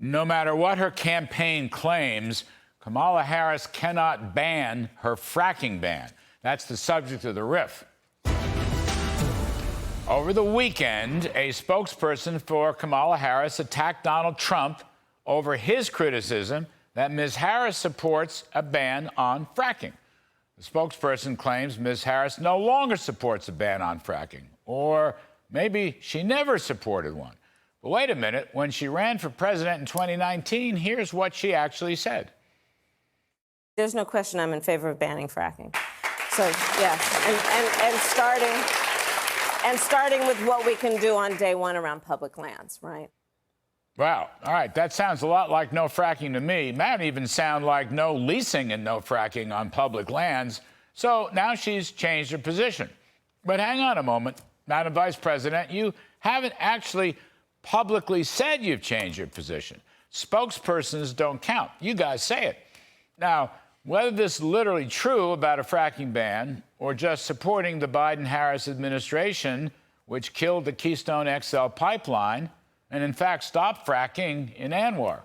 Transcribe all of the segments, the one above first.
No matter what her campaign claims, Kamala Harris cannot ban her fracking ban. That's the subject of the riff. Over the weekend, a spokesperson for Kamala Harris attacked Donald Trump over his criticism that Ms. Harris supports a ban on fracking. The spokesperson claims Ms. Harris no longer supports a ban on fracking, or maybe she never supported one. But wait a minute, when she ran for president in 2019, here's what she actually said. There's no question I'm in favor of banning fracking. So, yeah, and starting with what we can do on day one around public lands, right? Wow. All right. That sounds a lot like no fracking to me. Might even sound like no leasing and no fracking on public lands. So now she's changed her position. But hang on a moment, Madam Vice President. You haven't actually publicly said you've changed your position. Spokespersons don't count. You guys say it. Now, whether this is literally true about a fracking ban or just supporting the Biden-Harris administration, which killed the Keystone XL pipeline, and in fact stopped fracking in Anwar,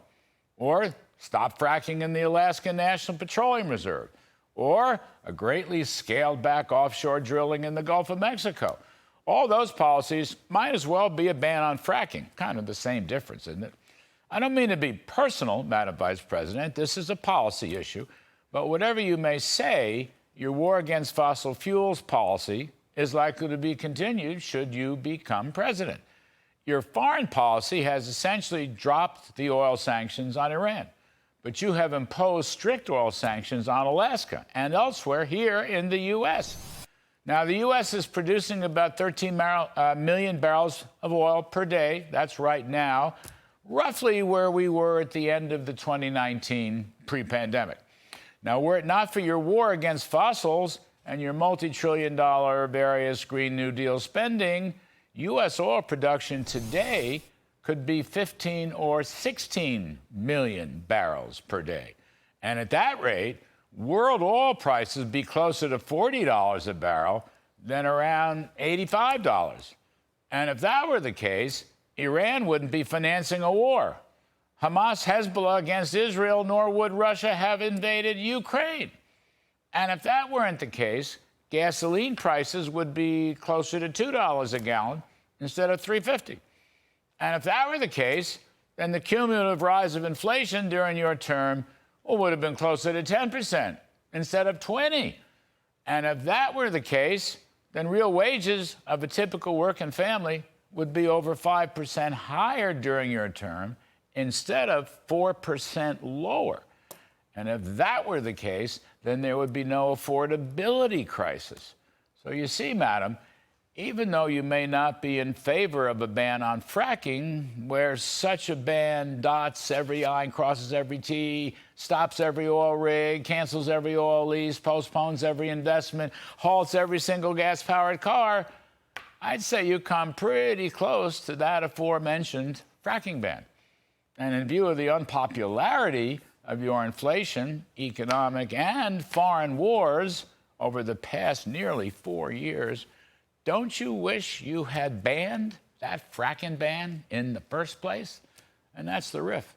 or stopped fracking in the Alaska National Petroleum Reserve, or a greatly scaled back offshore drilling in the Gulf of Mexico. All those policies might as well be a ban on fracking. Kind of the same difference, isn't it? I don't mean to be personal, Madam Vice President. This is a policy issue. But whatever you may say, your war against fossil fuels policy is likely to be continued should you become president. Your foreign policy has essentially dropped the oil sanctions on Iran, but you have imposed strict oil sanctions on Alaska and elsewhere here in the U.S. Now, the U.S. is producing about 13 million barrels of oil per day. That's right now, roughly where we were at the end of the 2019 pre-pandemic. Now, were it not for your war against fossils and your multi-trillion-dollar various Green New Deal spending, U.S. oil production today could be 15 or 16 million barrels per day. And at that rate, world oil prices would be closer to $40 a barrel than around $85. And if that were the case, Iran wouldn't be financing a war. Hamas, Hezbollah against Israel, nor would Russia have invaded Ukraine. And if that weren't the case, gasoline prices would be closer to $2 a gallon instead of $3.50. And if that were the case, then the cumulative rise of inflation during your term would have been closer to 10% instead of 20%. And if that were the case, then real wages of a typical working family would be over 5% higher during your term instead of 4% lower. And if that were the case, then there would be no affordability crisis. So you see, madam, even though you may not be in favor of a ban on fracking, where such a ban dots every I and crosses every T, stops every oil rig, cancels every oil lease, postpones every investment, halts every single gas-powered car, I'd say you come pretty close to that aforementioned fracking ban. And in view of the unpopularity of your inflation, economic, and foreign wars over the past nearly 4 years, don't you wish you had banned that fracking ban in the first place? And that's the riff.